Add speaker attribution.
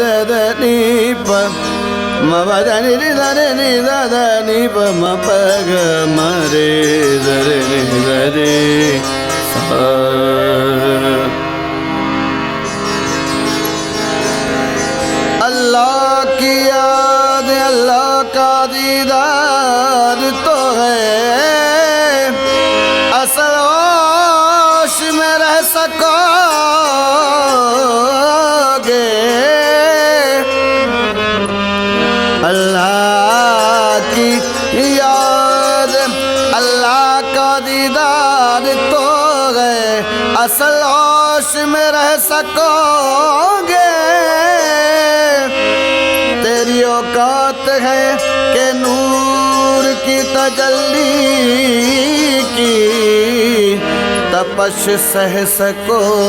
Speaker 1: The knee प म प द नि रि द रे नि द नि प म प ग म रे द रे नि द रे सा। अल्लाह की याद अल्लाह का दीदार तो है, असल होश में रह सकोगे। अल्लाह की याद अल्लाह का दीदार तो है, असल होश में रह सकोगे। तेरी औकात है कि नूर की तजल्ली की तपश सह सकोगे।